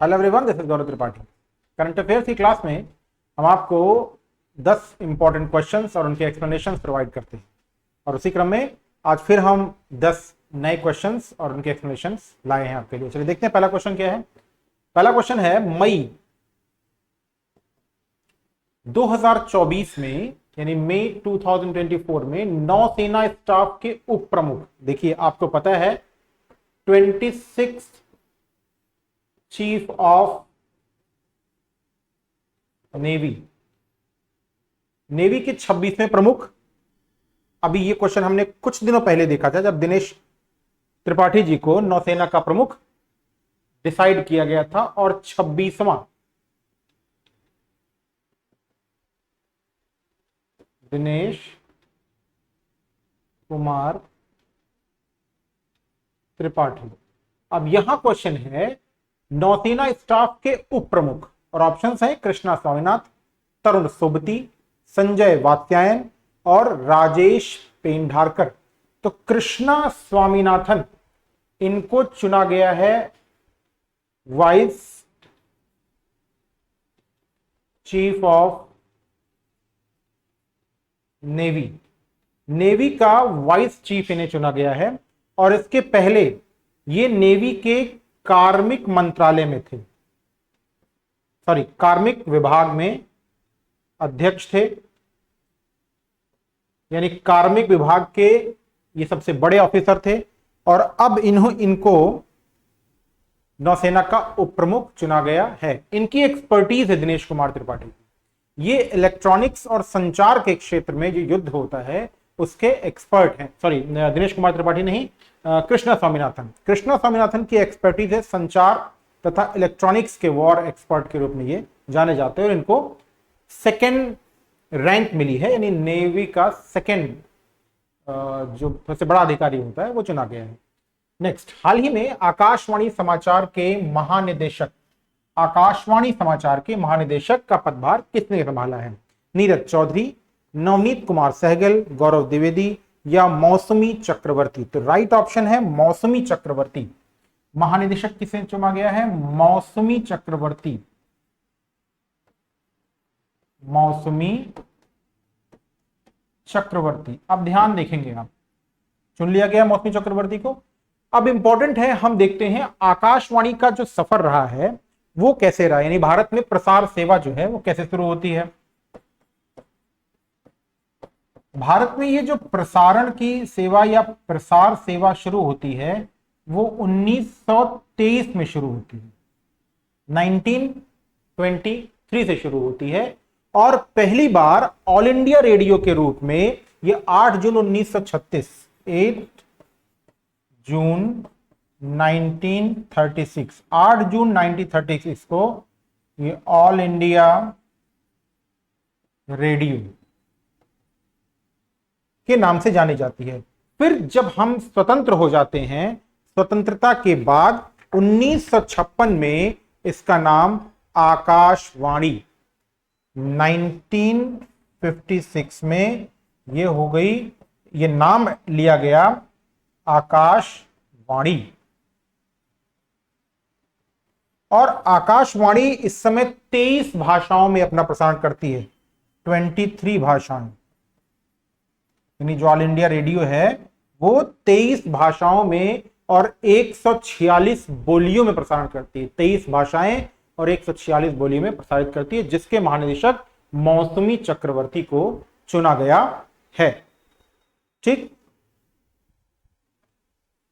Hello everyone, this is Gaurav Tripathi. Current affairs की class में हम आपको 10 इंपॉर्टेंट क्वेश्चंस और उनके एक्सप्लेनेशंस प्रोवाइड करते हैं और उसी क्रम में आज फिर हम 10 नए क्वेश्चंस और उनके एक्सप्लेनेशंस लाए हैं आपके लिए। चलिए देखते हैं पहला क्वेश्चन क्या है। पहला क्वेश्चन है, मई 2024 में यानी मई 2024 में नौसेना स्टाफ के उप प्रमुख, देखिए आपको पता है 26 चीफ ऑफ नेवी के 26वें प्रमुख। अभी ये क्वेश्चन हमने कुछ दिनों पहले देखा था जब दिनेश त्रिपाठी जी को नौसेना का प्रमुख डिसाइड किया गया था और 26वां दिनेश कुमार त्रिपाठी। अब यहां क्वेश्चन है नौसेना स्टाफ के उप प्रमुख और ऑप्शंस हैं कृष्णा स्वामीनाथ, तरुण सोबती, संजय वात्स्यायन और राजेश पेंढारकर। तो कृष्णा स्वामीनाथन इनको चुना गया है वाइस चीफ ऑफ नेवी का वाइस चीफ इन्हें चुना गया है और इसके पहले ये नेवी के कार्मिक मंत्रालय में थे, कार्मिक विभाग में अध्यक्ष थे, यानी कार्मिक विभाग के ये सबसे बड़े ऑफिसर थे और अब इनको नौसेना का उप प्रमुख चुना गया है। इनकी एक्सपर्टीज है दिनेश कुमार त्रिपाठी, ये इलेक्ट्रॉनिक्स और संचार के क्षेत्र में जो युद्ध होता है उसके एक्सपर्ट हैं। दिनेश कुमार त्रिपाठी नहीं, कृष्णा स्वामीनाथन की एक्सपर्टीज है संचार तथा इलेक्ट्रॉनिक्स के वॉर एक्सपर्ट के रूप में ये जाने जाते हैं और इनको सेकेंड रैंक मिली है, यानी नेवी का सेकेंड जो सबसे बड़ा अधिकारी होता है वो चुना गया है। नेक्स्ट, हाल ही में आकाशवाणी समाचार के महानिदेशक का पदभार किसने संभाला है? नीरज चौधरी, नवनीत कुमार सहगल, गौरव द्विवेदी या मौसमी चक्रवर्ती। तो राइट ऑप्शन है मौसमी चक्रवर्ती। महानिदेशक किसे चुना गया है? मौसमी चक्रवर्ती। अब ध्यान देखेंगे, आप चुन लिया गया मौसमी चक्रवर्ती को। अब इंपॉर्टेंट है, हम देखते हैं आकाशवाणी का जो सफर रहा है वो कैसे रहा, यानी भारत में प्रसार सेवा जो है वो कैसे शुरू होती है। भारत में ये जो प्रसारण की सेवा या प्रसार सेवा शुरू होती है वो 1923 में शुरू होती है, 1923 से शुरू होती है और पहली बार ऑल इंडिया रेडियो के रूप में ये 8 जून 1936 8 जून 1936 को ये ऑल इंडिया रेडियो के नाम से जानी जाती है। फिर जब हम स्वतंत्र हो जाते हैं, स्वतंत्रता के बाद 1956 में इसका नाम आकाशवाणी, 1956 में ये हो गई, ये नाम लिया गया आकाशवाणी। और आकाशवाणी इस समय 23 भाषाओं में अपना प्रसारण करती है, 23 भाषाएं, यानी जो ऑल इंडिया रेडियो है वो 23 भाषाओं में और 146 बोलियों में प्रसारण करती है। 23 भाषाएं और 146 बोलियों में प्रसारित करती है, जिसके महानिदेशक मौसमी चक्रवर्ती को चुना गया है। ठीक,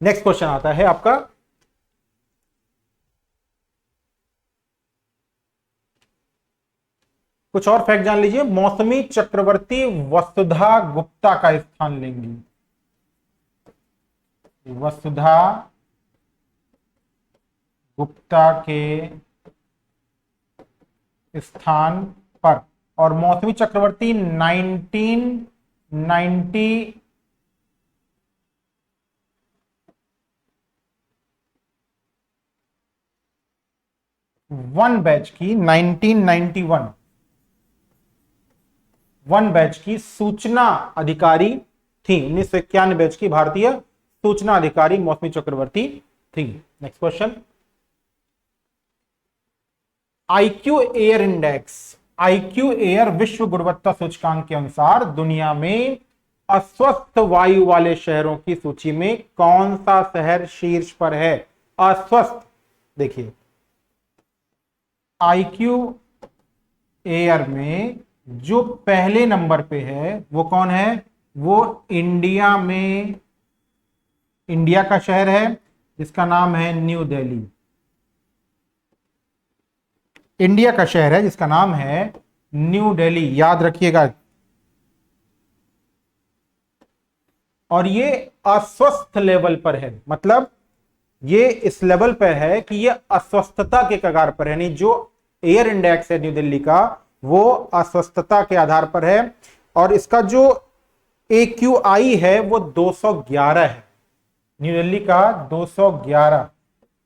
नेक्स्ट क्वेश्चन आता है आपका, कुछ और फैक्ट जान लीजिए। मौसमी चक्रवर्ती वसुधा गुप्ता का स्थान लेंगी, वसुधा गुप्ता के स्थान पर, और मौसमी चक्रवर्ती 1991 बैच की 1991 बैच की सूचना अधिकारी थी, 1991 बैच की भारतीय सूचना अधिकारी मौसमी चक्रवर्ती थी। Next question, IQ air index, IQ air विश्व गुणवत्ता सूचकांक के अनुसार दुनिया में अस्वस्थ वायु वाले शहरों की सूची में कौन सा शहर शीर्ष पर है? अस्वस्थ, देखिए आईक्यू एयर में जो पहले नंबर पे है वो कौन है? वो इंडिया में, इंडिया का शहर है जिसका नाम है न्यू दिल्ली। इंडिया का शहर है जिसका नाम है न्यू दिल्ली, याद रखिएगा। और ये अस्वस्थ लेवल पर है, मतलब ये इस लेवल पर है कि ये अस्वस्थता के कगार पर है, यानी जो एयर इंडेक्स है न्यू दिल्ली का वो अस्वस्थता के आधार पर है। और इसका जो AQI है वो 211 है, न्यू दिल्ली का 211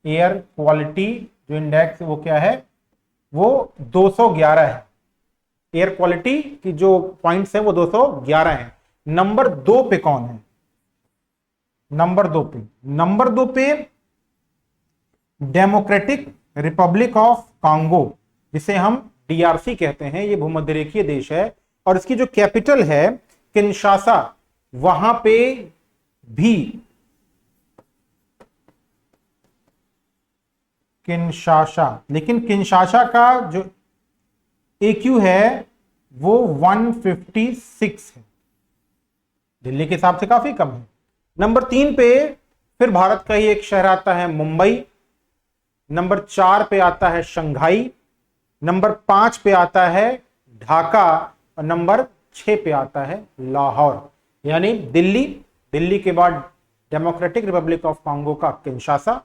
एयर क्वालिटी जो इंडेक्स वो क्या है? वो 211 है। एयर क्वालिटी की जो पॉइंट्स है वो 211 है। नंबर 2 पे कौन है? नंबर दो पे डेमोक्रेटिक रिपब्लिक ऑफ कांगो, जिसे हम DRC कहते हैं, ये भूमध्यरेखीय देश है और इसकी जो कैपिटल है किनशासा, वहां पे भी किनशासा, लेकिन किनशासा का जो AQ है वो 156 है, दिल्ली के हिसाब से काफी कम है। नंबर 3 पे फिर भारत का ही एक शहर आता है मुंबई। नंबर 4 पे आता है शंघाई। नंबर 5 पे आता है ढाका और नंबर 6 पे आता है लाहौर। यानी दिल्ली के बाद डेमोक्रेटिक रिपब्लिक ऑफ कांगो का किनशासा,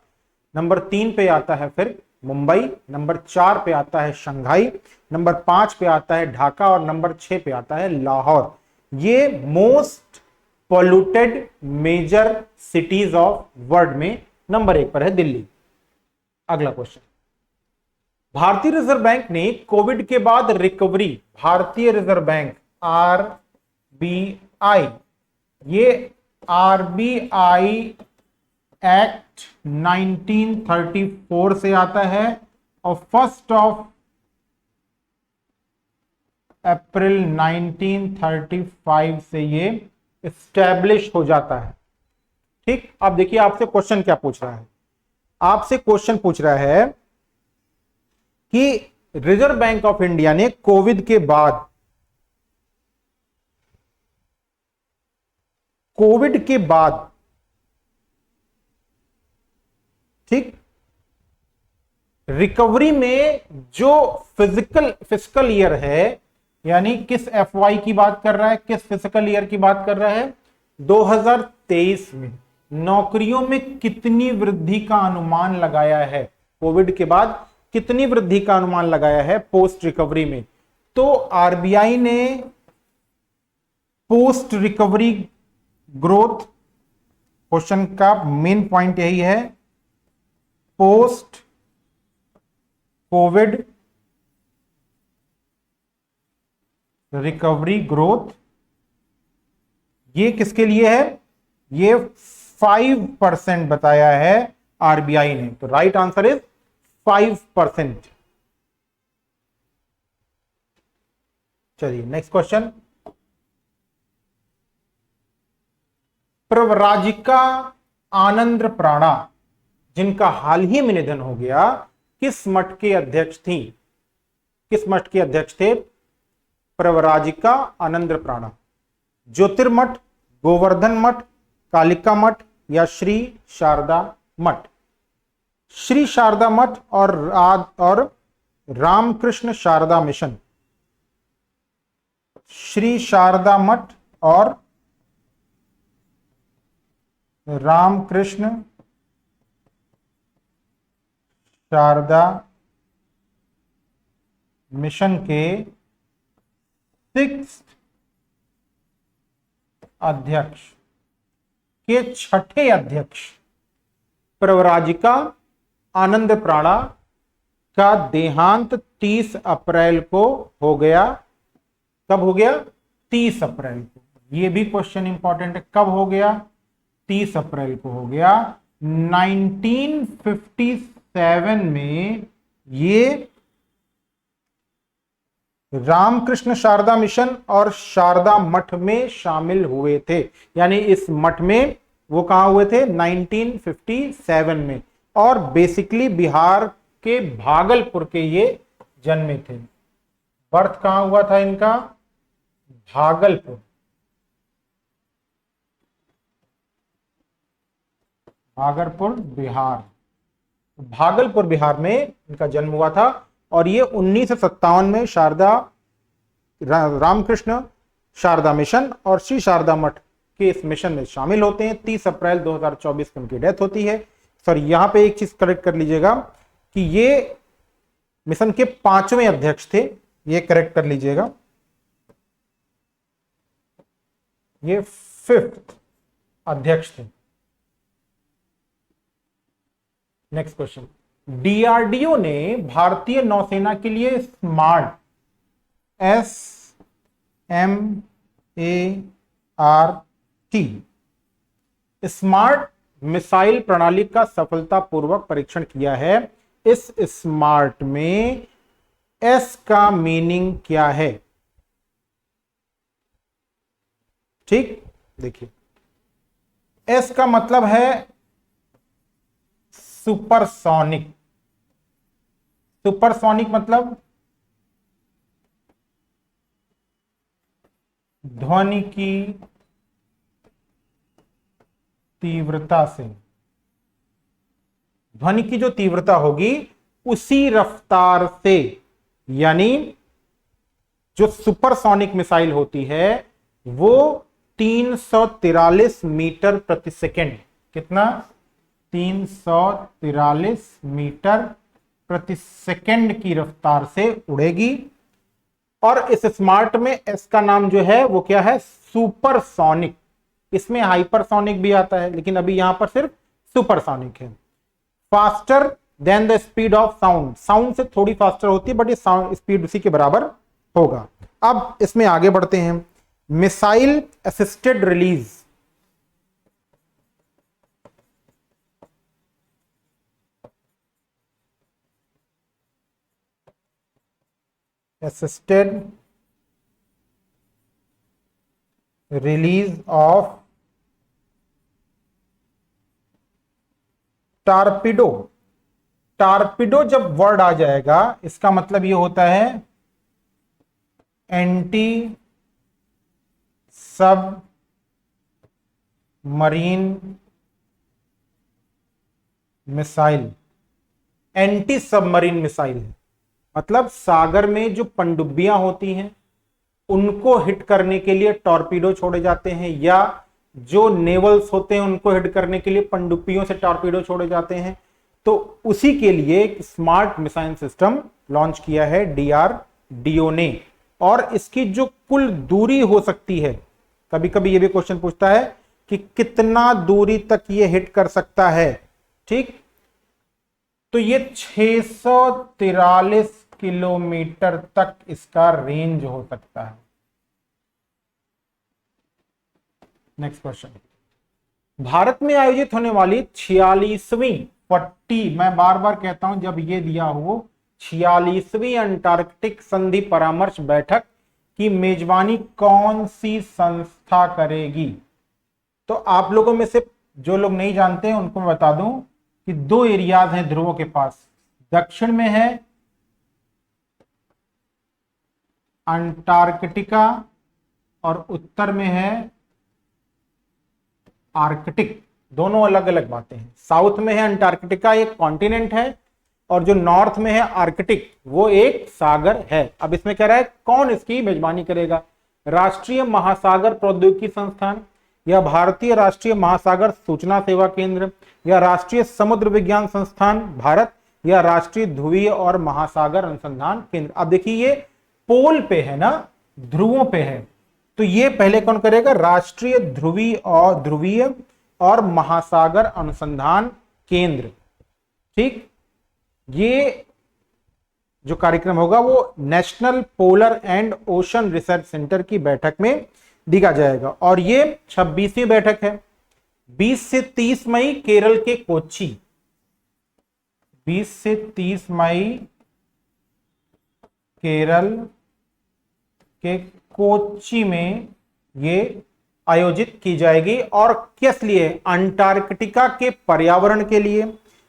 नंबर 3 पे आता है फिर मुंबई, नंबर 4 पे आता है शंघाई, नंबर 5 पे आता है ढाका और नंबर 6 पे आता है लाहौर। ये most polluted major cities of world में नंबर 1 पर है दिल्ली। अगला क्वेश्चन, भारतीय रिजर्व बैंक ने कोविड के बाद रिकवरी, भारतीय रिजर्व बैंक RBI, ये RBI एक्ट 1934 से आता है और 1 अप्रैल 1935 से ये एस्टैब्लिश हो जाता है। ठीक, अब देखिए आपसे क्वेश्चन क्या पूछ रहा है। आपसे क्वेश्चन पूछ रहा है कि रिजर्व बैंक ऑफ इंडिया ने कोविड के बाद ठीक रिकवरी में जो फिजिकल ईयर है, यानी किस FY की बात कर रहा है, किस फिजिकल ईयर की बात कर रहा है? 2023 में नौकरियों में कितनी वृद्धि का अनुमान लगाया है? कोविड के बाद कितनी वृद्धि का अनुमान लगाया है पोस्ट रिकवरी में? तो RBI ने पोस्ट रिकवरी ग्रोथ, क्वेश्चन का मेन पॉइंट यही है, पोस्ट कोविड रिकवरी ग्रोथ, ये किसके लिए है? ये 5% बताया है RBI ने। तो राइट आंसर इज 5%। चलिए नेक्स्ट क्वेश्चन, प्रव्राजिका आनंद प्राणा, जिनका हाल ही में निधन हो गया, किस मठ के अध्यक्ष थी? किस मठ के अध्यक्ष थे प्रव्राजिका आनंद प्राणा? ज्योतिर्मठ, गोवर्धन मठ, कालिका मठ या श्री शारदा मठ? श्री शारदा मठ और रामकृष्ण शारदा मिशन। श्री शारदा मठ और रामकृष्ण शारदा मिशन के 6th अध्यक्ष के 6ठे अध्यक्ष प्रव्राजिका आनंद प्राणा का देहांत 30 अप्रैल को हो गया। कब हो गया? 30 अप्रैल को। यह भी क्वेश्चन इंपॉर्टेंट है, कब हो गया? 30 अप्रैल को हो गया। 1957 में ये रामकृष्ण शारदा मिशन और शारदा मठ में शामिल हुए थे, यानी इस मठ में वो कहां हुए थे 1957 में, और बेसिकली बिहार के भागलपुर के ये जन्मे थे। बर्थ कहां हुआ था इनका, भागलपुर, भागलपुर बिहार, भागलपुर बिहार में इनका जन्म हुआ था। और ये 1957 में शारदा रामकृष्ण शारदा मिशन और श्री शारदा मठ के इस मिशन में शामिल होते हैं। 30 अप्रैल 2024 को उनकी डेथ होती है। सॉरी, यहां पे एक चीज करेक्ट कर लीजिएगा कि ये मिशन के 5वें अध्यक्ष थे, ये करेक्ट कर लीजिएगा, ये 5th अध्यक्ष थे। नेक्स्ट क्वेश्चन, डीआरडीओ ने भारतीय नौसेना के लिए स्मार्ट SMART स्मार्ट मिसाइल प्रणाली का सफलतापूर्वक परीक्षण किया है। इस स्मार्ट में एस का मीनिंग क्या है? ठीक, देखिए, एस का मतलब है सुपरसोनिक। सुपरसोनिक मतलब ध्वनि की तीव्रता से, ध्वनि की जो तीव्रता होगी उसी रफ्तार से, यानी जो सुपरसोनिक मिसाइल होती है वो 343 मीटर प्रति सेकेंड, कितना, 343 मीटर प्रति सेकेंड की रफ्तार से उड़ेगी। और इस स्मार्ट में एस का नाम जो है वो क्या है, सुपरसोनिक। इसमें हाइपरसोनिक भी आता है, लेकिन अभी यहां पर सिर्फ सुपरसोनिक है। Faster than the speed of sound, sound से थोड़ी फास्टर होती है बट ये साउंड स्पीड उसी के बराबर होगा। अब इसमें आगे बढ़ते हैं, missile assisted release, assisted release of torpedo. Torpedo जब वर्ड आ जाएगा इसका मतलब ये होता है एंटी सब marine missile. Anti submarine missile है, मतलब सागर में जो पनडुब्बियां होती हैं उनको हिट करने के लिए टॉर्पीडो छोड़े जाते हैं, या जो नेवल्स होते हैं उनको हिट करने के लिए पनडुब्बियों से टॉर्पीडो छोड़े जाते हैं। तो उसी के लिए एक स्मार्ट मिसाइल सिस्टम लॉन्च किया है डीआरडीओ ने। और इसकी जो कुल दूरी हो सकती है, कभी कभी ये भी क्वेश्चन पूछता है कि कितना दूरी तक ये हिट कर सकता है, ठीक, तो ये 643 किलोमीटर तक इसका रेंज हो सकता है। नेक्स्ट क्वेश्चन, भारत में आयोजित होने वाली 46वीं 40, मैं बार बार कहता हूं जब ये दिया हो, 46वीं अंटार्कटिक संधि परामर्श बैठक की मेजबानी कौन सी संस्था करेगी? तो आप लोगों में से जो लोग नहीं जानते हैं उनको मैं बता दूं कि 2 एरियाज हैं ध्रुवों के पास, दक्षिण में है अंटार्कटिका और उत्तर में है आर्कटिक। दोनों अलग अलग बातें हैं। साउथ में है अंटार्कटिका, एक कॉन्टिनेंट है, और जो नॉर्थ में है आर्कटिक वो एक सागर है। अब इसमें कह रहा है कौन इसकी मेजबानी करेगा? राष्ट्रीय महासागर प्रौद्योगिकी संस्थान, या भारतीय राष्ट्रीय महासागर सूचना सेवा केंद्र, या राष्ट्रीय समुद्र विज्ञान संस्थान भारत, या राष्ट्रीय ध्रुवीय और महासागर अनुसंधान केंद्र। अब देखिए ये पोल पे है ना, ध्रुवों पे है, तो ये पहले कौन करेगा? राष्ट्रीय ध्रुवीय और महासागर अनुसंधान केंद्र, ठीक। ये जो कार्यक्रम होगा वो national polar and ocean research centre की बैठक में दिया जाएगा, और ये 26वीं बैठक है। 20 से 30 मई केरल के कोच्चि, 20 से 30 मई केरल के कोच्चि में ये आयोजित की जाएगी। और किस लिए? अंटार्कटिका के पर्यावरण के लिए,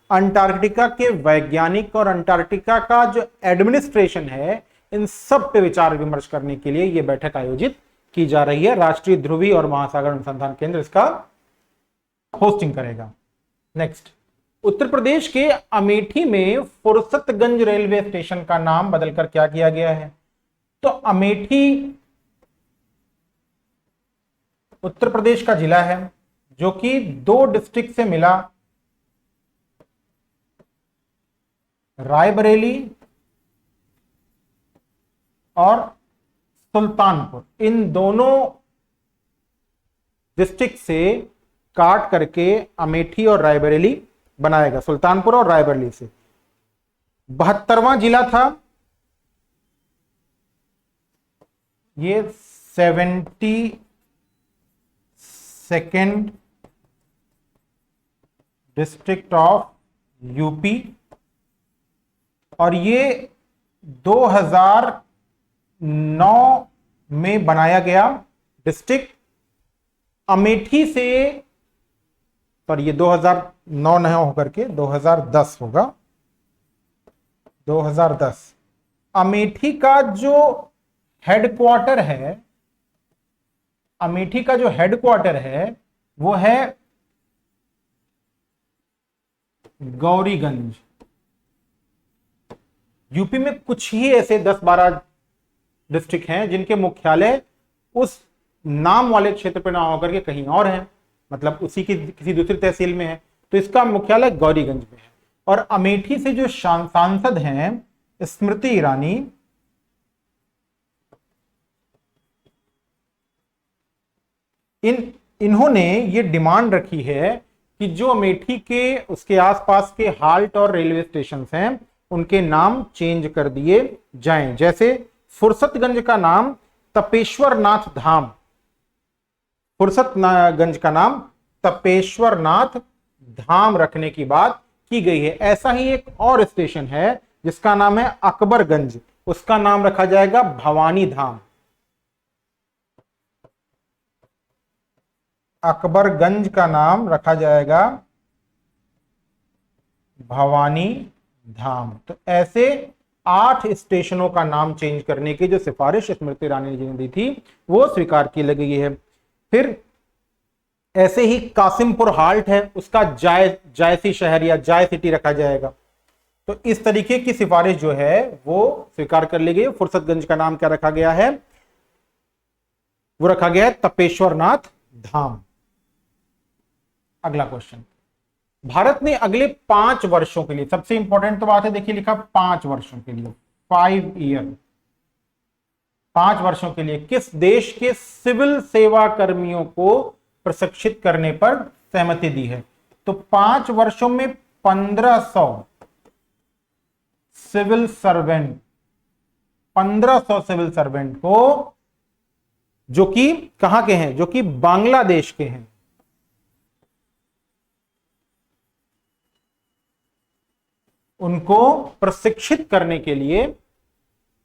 अंटार्कटिका के वैज्ञानिक और अंटार्कटिका का जो एडमिनिस्ट्रेशन है, इन सब पे विचार विमर्श करने के लिए यह बैठक आयोजित की जा रही है। राष्ट्रीय ध्रुवी और महासागर अनुसंधान केंद्र इसका होस्टिंग करेगा। नेक्स्ट, उत्तर प्रदेश के अमेठी में फुर्सतगंज रेलवे स्टेशन का नाम बदलकर क्या किया गया है? तो अमेठी उत्तर प्रदेश का जिला है जो कि 2 डिस्ट्रिक्ट से मिला, रायबरेली और सुल्तानपुर। इन दोनों डिस्ट्रिक्ट से काट करके अमेठी और रायबरेली बनाएगा, सुल्तानपुर और रायबरेली से। 72वां जिला था ये, 72nd डिस्ट्रिक्ट ऑफ यूपी, और ये 2009 में बनाया गया डिस्ट्रिक्ट। अमेठी से, पर ये 2009 नहीं होकर के 2010 होगा, 2010। अमेठी का जो हेडक्वार्टर है, अमेठी का जो हेडक्वार्टर है वो है गौरीगंज। यूपी में कुछ ही ऐसे 10-12 डिस्ट्रिक्ट हैं जिनके मुख्यालय उस नाम वाले क्षेत्र पर ना होकर के कहीं और है, मतलब उसी की किसी दूसरी तहसील में है, तो इसका मुख्यालय गौरीगंज में है। और अमेठी से जो सांसद हैं स्मृति ईरानी, इन्होंने ये डिमांड रखी है कि जो अमेठी के उसके आसपास के हाल्ट और रेलवे स्टेशन हैं उनके नाम चेंज कर दिए जाएं। जैसे फुर्सतगंज का नाम तपेश्वरनाथ धाम, फुर्सतगंज का नाम तपेश्वरनाथ धाम रखने की बात की गई है। ऐसा ही एक और स्टेशन है जिसका नाम है अकबरगंज, उसका नाम रखा जाएगा भवानी धाम। अकबरगंज का नाम रखा जाएगा भवानी धाम। तो ऐसे 8 स्टेशनों का नाम चेंज करने की जो सिफारिश स्मृति ईरानी जी ने दी थी वो स्वीकार की गई है। फिर ऐसे ही कासिमपुर हाल्ट है, उसका जायसी शहर या जाय सिटी रखा जाएगा। तो इस तरीके की सिफारिश जो है वो स्वीकार कर ली गई। फुर्सतगंज का नाम क्या रखा गया है? वो रखा गया है तपेश्वरनाथ धाम। अगला क्वेश्चन, भारत ने अगले 5 वर्षों के लिए, सबसे इंपॉर्टेंट तो बात है, देखिए लिखा 5 वर्षों के लिए, 5 ईयर, 5 वर्षों के लिए किस देश के सिविल सेवा कर्मियों को प्रशिक्षित करने पर सहमति दी है? तो 5 वर्षों में 1500 सिविल सर्वेंट, 1500 सिविल सर्वेंट को, जो कि कहां के हैं? जो कि बांग्लादेश के हैं, उनको प्रशिक्षित करने के लिए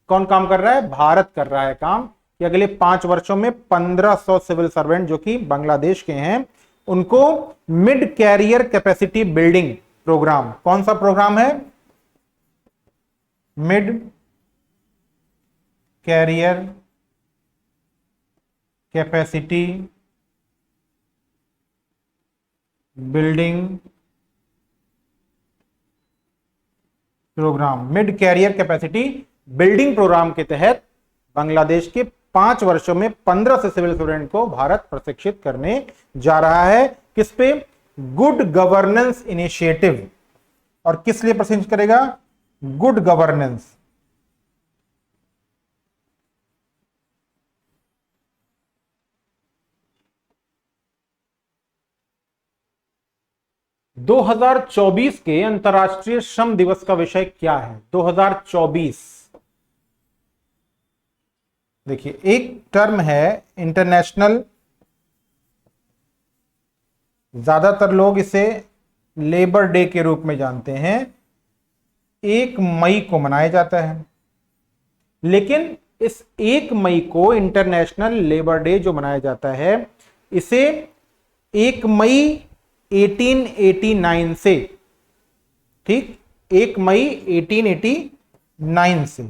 कौन काम कर रहा है? भारत कर रहा है काम कि अगले 5 वर्षों में 1500 सिविल सर्वेंट जो कि बांग्लादेश के हैं उनको mid career capacity building programme, कौन सा प्रोग्राम है? Mid career capacity building programme, mid career capacity building programme के तहत बांग्लादेश के 5 वर्षों में 15 से सिविल स्टूडेंट को भारत प्रशिक्षित करने जा रहा है। किस पे? Good governance initiative. और किस लिए प्रशिक्षित करेगा? Good governance. दो 2024 के अंतर्राष्ट्रीय श्रम दिवस का विषय क्या है? 2024, देखिए एक टर्म है इंटरनेशनल, ज्यादातर लोग इसे लेबर डे के रूप में जानते हैं, 1 मई को मनाया जाता है। लेकिन इस 1 मई को इंटरनेशनल लेबर डे जो मनाया जाता है, इसे 1 मई 1889 से, ठीक, 1 मई 1889 से,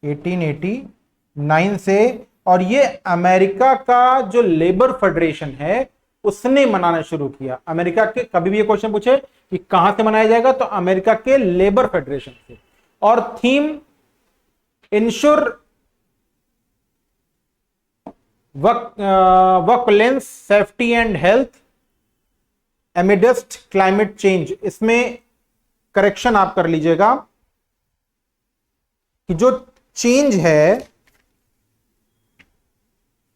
1889 से, और ये अमेरिका का जो लेबर फेडरेशन है उसने मनाना शुरू किया। अमेरिका के, कभी भी ये क्वेश्चन पूछे कि कहां से मनाया जाएगा, तो अमेरिका के लेबर फेडरेशन से। और theme ensure workplace safety and health amidst climate change. इसमें करेक्शन आप कर लीजिएगा कि जो चेंज है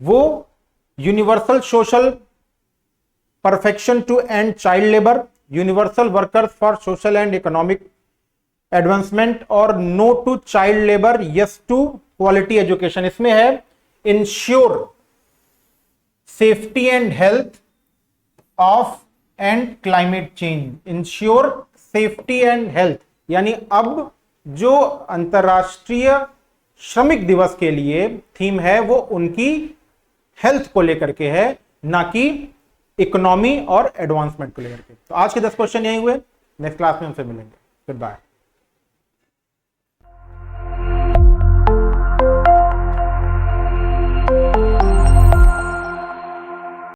वो universal social perfection to end child labour, universal workers for social and economic advancement, और no to child labour, yes to quality education. इसमें है ensure safety and health of and climate change. Ensure safety and health, यानी अब जो अंतरराष्ट्रीय श्रमिक दिवस के लिए थीम है वो उनकी हेल्थ को लेकर के है, ना कि इकोनॉमी और एडवांसमेंट को लेकर के। तो आज के 10 क्वेश्चन यही हुए। नेक्स्ट क्लास में हमसे मिलेंगे। Good bye.